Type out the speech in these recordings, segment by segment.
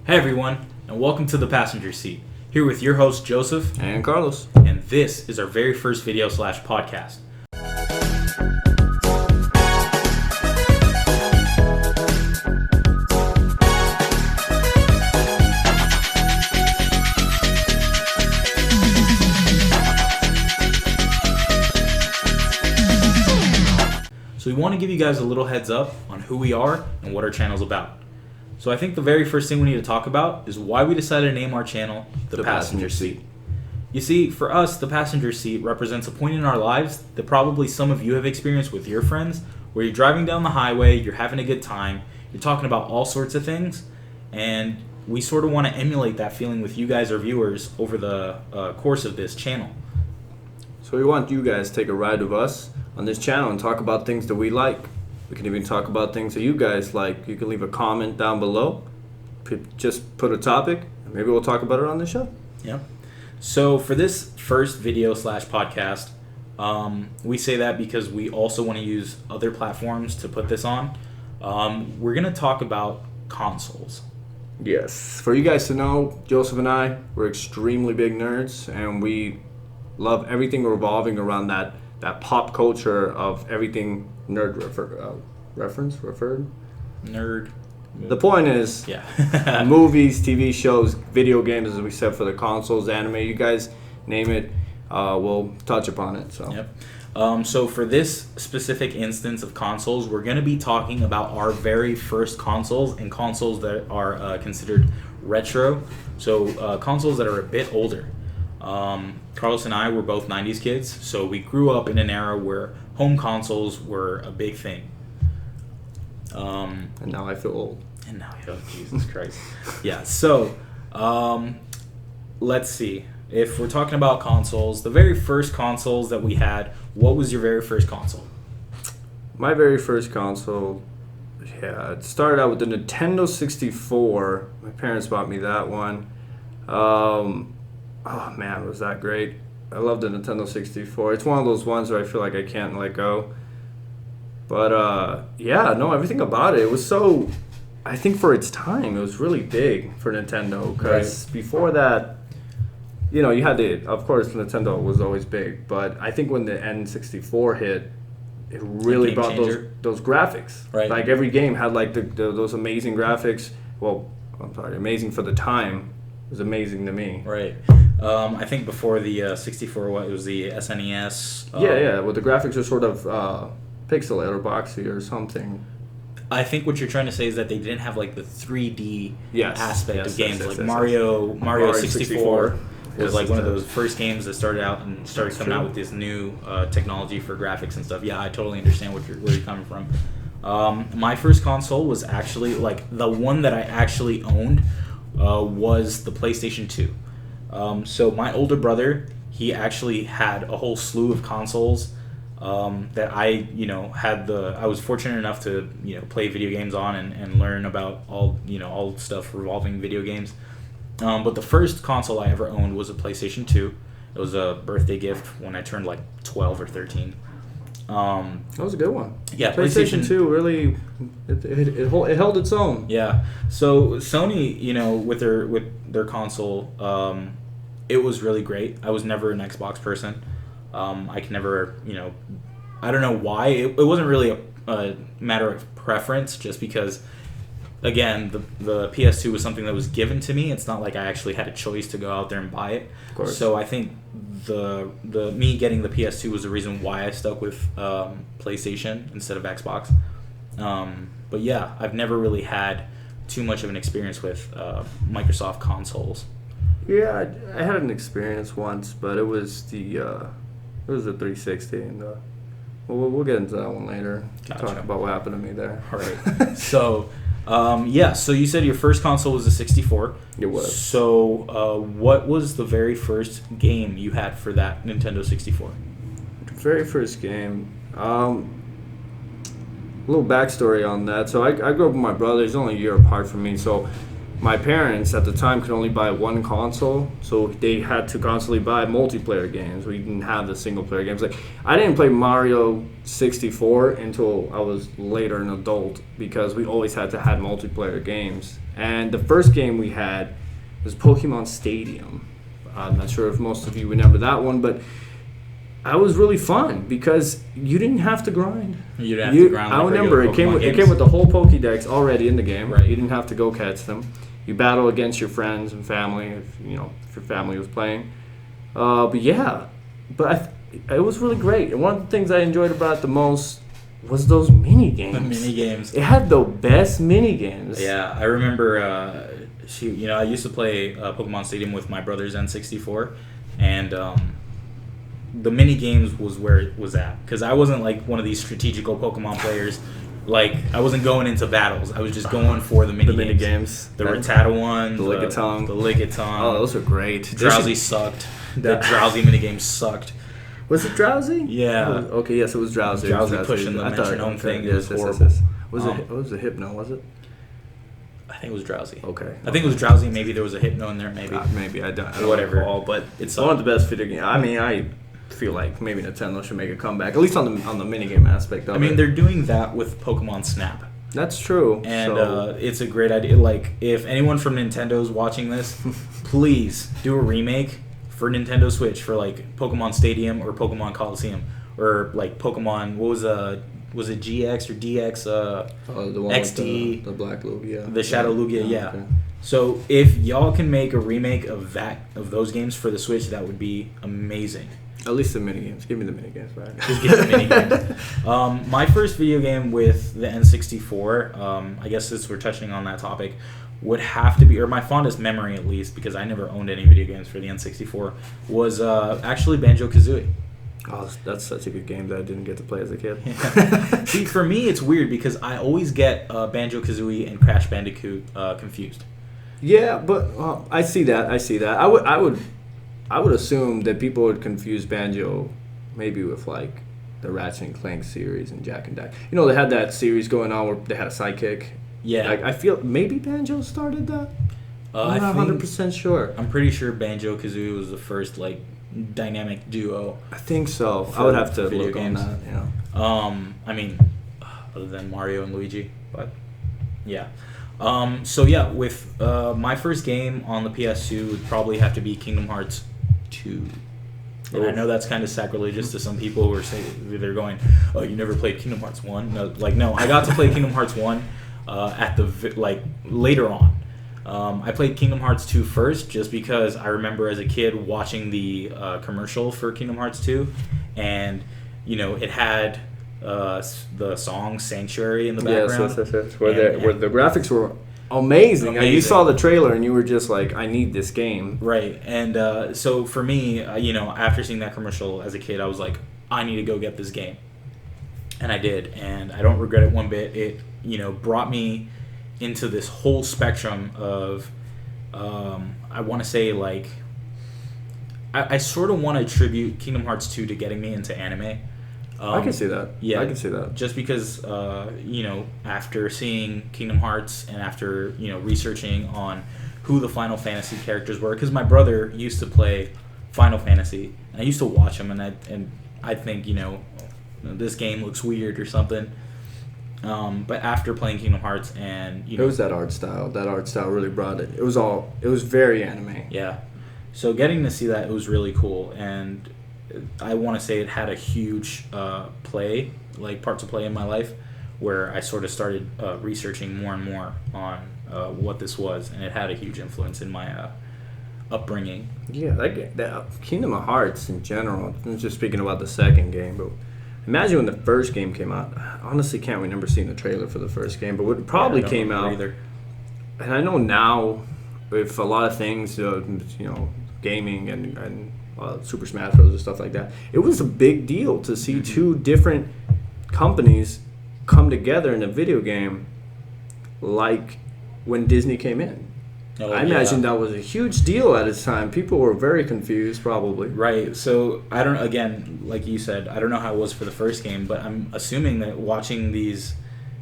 Hey everyone, and welcome to The Passenger Seat. Here with your host Joseph and Carlos. And this is our very first video/podcast. So we want to give you guys a little heads up on who we are and what our channel is about. So I think the very first thing we need to talk about is why we decided to name our channel The Passenger Seat. You see, for us, the passenger seat represents a point in our lives that probably some of you have experienced with your friends, where you're driving down the highway, you're having a good time, you're talking about all sorts of things, and we sort of want to emulate that feeling with you guys, our viewers, over the course of this channel. So we want you guys to take a ride with us on this channel and talk about things that we like. We can even talk about things that you guys like. You can leave a comment down below. Just put a topic, and maybe we'll talk about it on the show. Yeah. So for this first video/podcast, we say that because we also want to use other platforms to put this on. We're going to talk about consoles. Yes. For you guys to know, Joseph and I, we're extremely big nerds, and we love everything revolving around that pop culture of everything nerd referred. Nerd. The point is, movies, TV shows, video games, as we said, for the consoles, anime, you guys name it, we'll touch upon it. So. Yep. So for this specific instance of consoles, we're going to be talking about our very first consoles and consoles that are considered retro. So consoles that are a bit older. Carlos and I were both 90s kids, so we grew up in an era where home consoles were a big thing. And now I feel old. And now I feel, Jesus Christ. Yeah, so let's see. If we're talking about consoles, the very first consoles that we had, what was your very first console? My very first console, it started out with the Nintendo 64. My parents bought me that one. Oh man, was that great. I love the Nintendo 64. It's one of those ones where I feel like I can't let go. But everything about it was so, I think for its time, it was really big for Nintendo. Because before that, you had of course, Nintendo was always big. But I think when the N64 hit, it really brought those graphics. Right. Like every game had like those amazing graphics. Well, I'm sorry, amazing for the time. It was amazing to me. Right. I think before the 64, it was the SNES. Well, the graphics are sort of pixelated or boxy or something. I think what you're trying to say is that they didn't have like the 3D aspect of games. Yes, Mario 64 was like one of those those first games that started coming out with this new technology for graphics and stuff. Yeah, I totally understand where you're coming from. My first console was actually, like, the one that I actually owned was the PlayStation 2. So my older brother, he actually had a whole slew of consoles that I was fortunate enough to, play video games on and learn about all stuff revolving video games. But the first console I ever owned was a PlayStation 2. It was a birthday gift when I turned like 12 or 13. That was a good one. Yeah, PlayStation 2 really it held its own. Yeah. So Sony, with their console, it was really great. I was never an Xbox person. I can never, I don't know why. It wasn't really a matter of preference, just because, again, the PS2 was something that was given to me. It's not like I actually had a choice to go out there and buy it. Of course. So I think the me getting the PS2 was the reason why I stuck with PlayStation instead of Xbox. But yeah, I've never really had too much of an experience with Microsoft consoles. Yeah, I had an experience once, but it was the 360, and we'll get into that one later. Gotcha. Talk about what happened to me there. All right. So, so you said your first console was the 64. It was. So, what was the very first game you had for that Nintendo 64? The very first game. A little backstory on that. So I grew up with my brother. He's only a year apart from me. So my parents at the time could only buy one console, so they had to constantly buy multiplayer games. We didn't have the single player games. Like, I didn't play Mario 64 until I was later an adult because we always had to have multiplayer games. And the first game we had was Pokemon Stadium. I'm not sure if most of you remember that one, but that was really fun because you didn't have to grind. You didn't have to grind. I remember it came with the whole Pokédex already in the game. Right. You didn't have to go catch them. You battle against your friends and family if your family was playing. But it was really great. And one of the things I enjoyed about it the most was those mini games. The mini games. It had the best mini games. Yeah, I remember. I used to play Pokemon Stadium with my brother's N64, and the mini games was where it was at because I wasn't like one of these strategical Pokemon players. Like, I wasn't going into battles. I was just going for the mini games. The Rattata one. The Lickitung. The Lickitung. Oh, those are great. Drowsy sucked. The Drowsy mini game sucked. Was it Drowsy? Yeah. Okay, yes, it was Drowsy. Drowsy pushing the metronome thing. It was horrible. Was it Hypno, was it? I think it was Drowsy. Okay. I think it was Drowsy. Maybe there was a Hypno in there. Maybe. I don't Whatever. recall, but it's one of the best video games. I mean, I feel like maybe Nintendo should make a comeback, at least on the minigame aspect of it. I mean, they're doing that with Pokemon Snap. That's true. And it's a great idea. Like, if anyone from Nintendo is watching this, please do a remake for Nintendo Switch for, like, Pokemon Stadium or Pokemon Coliseum. Or, like, Pokemon, was it GX or DX? The one XD. With the Black Lugia. The Shadow Lugia, yeah. Okay. So, if y'all can make a remake of those games for the Switch, that would be amazing. At least the minigames. Give me the minigames, right? Just give me the minigames. My first video game with the N64, I guess since we're touching on that topic, would have to be, or my fondest memory at least, because I never owned any video games for the N64, was actually Banjo-Kazooie. Oh, that's such a good game that I didn't get to play as a kid. Yeah. See, for me, it's weird because I always get Banjo-Kazooie and Crash Bandicoot confused. Yeah, but I see that. I would assume that people would confuse Banjo maybe with like the Ratchet and Clank series and Jak and Daxter. You know, they had that series going on where they had a sidekick. Yeah. Like, I feel maybe Banjo started that. I'm not 100% sure. I'm pretty sure Banjo-Kazooie was the first like dynamic duo. I think so. I would have to look games. on that. Yeah. I mean, other than Mario and Luigi, but yeah. With my first game on the PS2 would probably have to be Kingdom Hearts 2. And I know that's kind of sacrilegious to some people who are saying, they're going, "Oh, you never played Kingdom Hearts 1?" No, I got to play Kingdom Hearts 1 later on. I played Kingdom Hearts 2 first just because I remember as a kid watching the commercial for Kingdom Hearts 2, and it had the song Sanctuary in the background. Yes. Where the graphics were amazing. You saw the trailer and you were just like, I need this game. Right. And so for me, after seeing that commercial as a kid, I was like, I need to go get this game. And I did. And I don't regret it one bit. It, brought me into this whole spectrum of, I want to say, like, I sort of want to attribute Kingdom Hearts 2 to getting me into anime. I can see that. Yeah, I can see that. Just because, after seeing Kingdom Hearts and after, researching on who the Final Fantasy characters were, because my brother used to play Final Fantasy, and I used to watch him, and I think, this game looks weird or something. But after playing Kingdom Hearts and, It was that art style. That art style really brought it. It was very anime. Yeah. So getting to see that, it was really cool, and I want to say it had a huge part to play in my life, where I sort of started researching more and more on what this was, and it had a huge influence in my upbringing. Yeah, that Kingdom Hearts in general. I'm just speaking about the second game, but imagine when the first game came out. I honestly can't remember seeing the trailer for the first game, but it probably came out. Either. And I know now, with a lot of things, gaming and Super Smash Bros. And stuff like that, it was a big deal to see two different companies come together in a video game, like when Disney came in. I imagine that was a huge deal at its time. People were very confused, probably. Right. So I don't. Again, like you said, I don't know how it was for the first game, but I'm assuming that watching these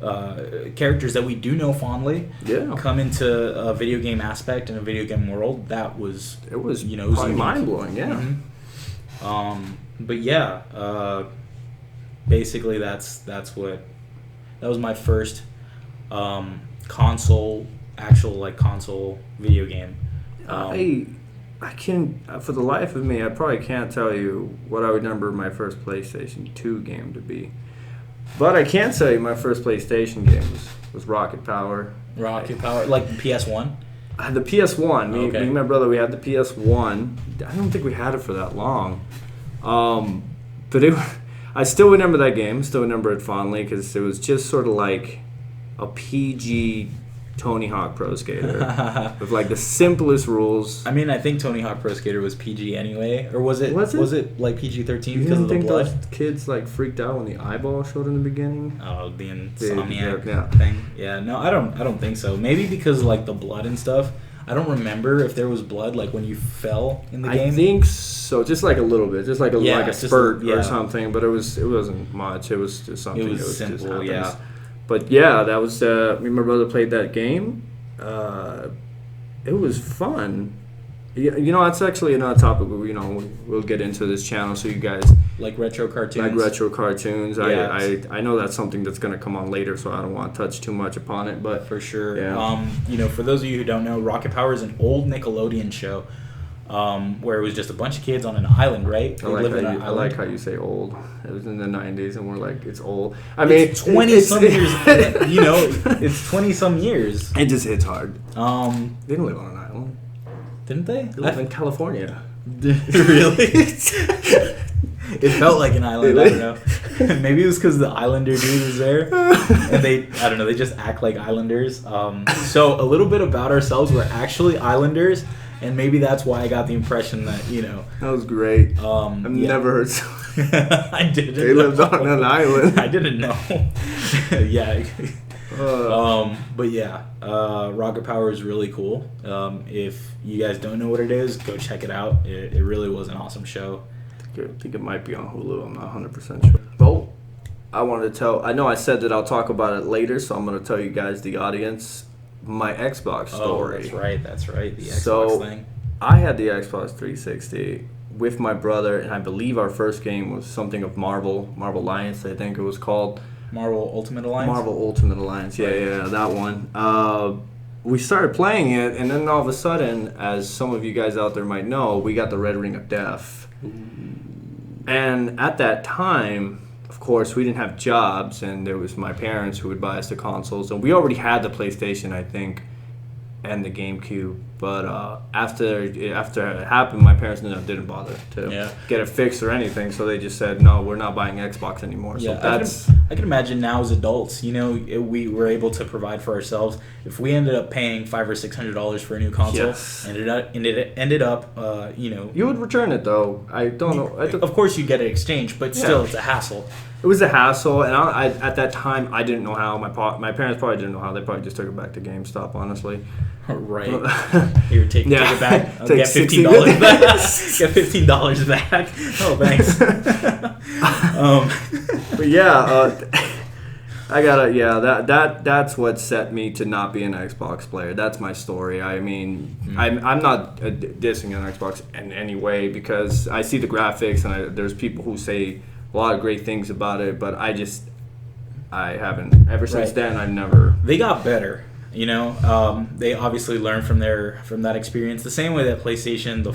characters that we do know fondly come into a video game aspect and a video game world. That was it was probably mind blowing. Yeah. Mm-hmm. But yeah, basically that was my first console video game. I can, for the life of me, I probably can't tell you what I would remember my first PlayStation 2 game to be. But I can tell you my first PlayStation game was Rocket Power. Rocket Power, like PS1? I had the PS1. Me Okay. and my brother, we had the PS1. I don't think we had it for that long. But I still remember that game. Still remember it fondly because it was just sort of like a PG Tony Hawk Pro Skater with like the simplest rules. I mean, I think Tony Hawk Pro Skater was PG anyway, or was it like PG-13 You because of the think blood? those kids like freaked out when the eyeball showed in the beginning? Oh, the insomniac Yeah. thing. Yeah, no, I don't think so. Maybe because like the blood and stuff. I don't remember if there was blood like when you fell in the game. I think so, just like a little bit, just like a spurt or something. But it wasn't much. It was just something. It was simple, yeah. But yeah, that was me and my brother played that game. It was fun. That's actually another topic. We'll get into this channel so you guys like retro cartoons. Yeah. I know that's something that's going to come on later, so I don't want to touch too much upon it. But for sure, yeah. For those of you who don't know, Rocket Power is an old Nickelodeon show. Where it was just a bunch of kids on an island, right? I like how you say old. It was in the 90s, and we're like, it's old. It's 20-some years. It's 20-some years. It just hits hard. They didn't live on an island. Didn't they? They lived in California. Really? It felt like an island. I don't know. Maybe it was because the Islander dude was there, and they just act like Islanders. So a little bit about ourselves. We're actually Islanders. And maybe that's why I got the impression that, That was great. I've never heard so. I didn't They lived on an island. I didn't know. Yeah. But yeah, Rocket Power is really cool. If you guys don't know what it is, go check it out. It really was an awesome show. I think it might be on Hulu. I'm not 100% sure. Well, I know I said that I'll talk about it later, so I'm going to tell you guys, the audience, my Xbox story. Oh, that's right. The Xbox thing. I had the Xbox 360 with my brother, and I believe our first game was something of Marvel Alliance, I think it was called. Marvel Ultimate Alliance? Marvel Ultimate Alliance, yeah, that one. We started playing it, and then all of a sudden, as some of you guys out there might know, we got the Red Ring of Death. Ooh. And at that time, of course, we didn't have jobs, and there was my parents who would buy us the consoles, and we already had the PlayStation, I think, and the GameCube. But after it happened, my parents didn't bother to get it fixed or anything, so they just said, no, we're not buying Xbox anymore. Yeah, so I can imagine now as adults, we were able to provide for ourselves. If we ended up paying $500 or $600 for a new console, and it ended up, You would return it, though. I don't know. Of course you'd get it exchanged, but still, it's a hassle. It was a hassle, and I at that time, I didn't know how. My parents probably didn't know how. They probably just took it back to GameStop, honestly. Right. Here, take it back. I'll get $15 back. Get $15 back. Oh, thanks. But yeah, that's what set me to not be an Xbox player. That's my story. I mean, I'm not dissing on Xbox in any way, because I see the graphics, and there's people who say a lot of great things about it, but I haven't. Ever since then, I've never. They got better. They obviously learned from that experience. The same way that PlayStation, the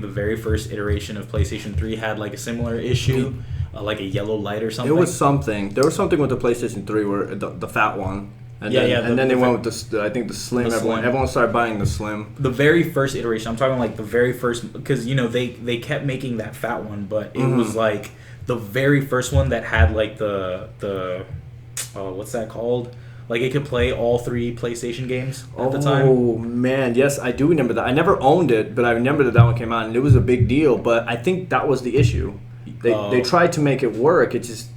very first iteration of PlayStation 3 had like a similar issue, like a yellow light or something. It was something. There was something with the PlayStation 3 where the fat one. And then they went with the Slim. Everyone started buying the Slim. The very first iteration. I'm talking like the very first, because they kept making that fat one, but it was like the very first one that had like the what's that called? Like, it could play all 3 PlayStation games at the time. Oh, man. Yes, I do remember that. I never owned it, but I remember that one came out, and it was a big deal. But I think that was the issue. They tried to make it work. It just...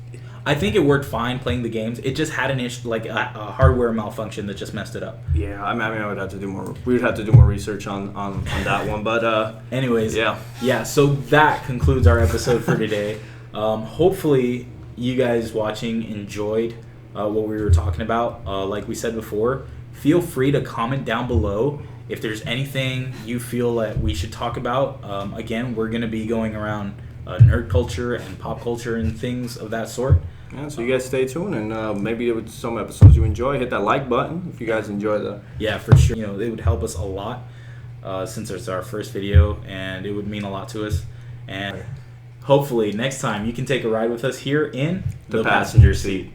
I think it worked fine playing the games. It just had an issue, like a hardware malfunction that just messed it up. Yeah, I mean, I would have to do more... We would have to do more research on that one, but... Anyways. Yeah, so that concludes our episode for today. Hopefully, you guys watching enjoyed what we were talking about. Like we said before, feel free to comment down below if there's anything you feel that we should talk about. Again, we're going to be going around nerd culture and pop culture and things of that sort. Yeah, so you guys stay tuned, and maybe with some episodes you enjoy, hit that like button if you guys enjoy the. Yeah, for sure. You know, it would help us a lot since it's our first video, and it would mean a lot to us. And hopefully next time you can take a ride with us here in The passenger seat.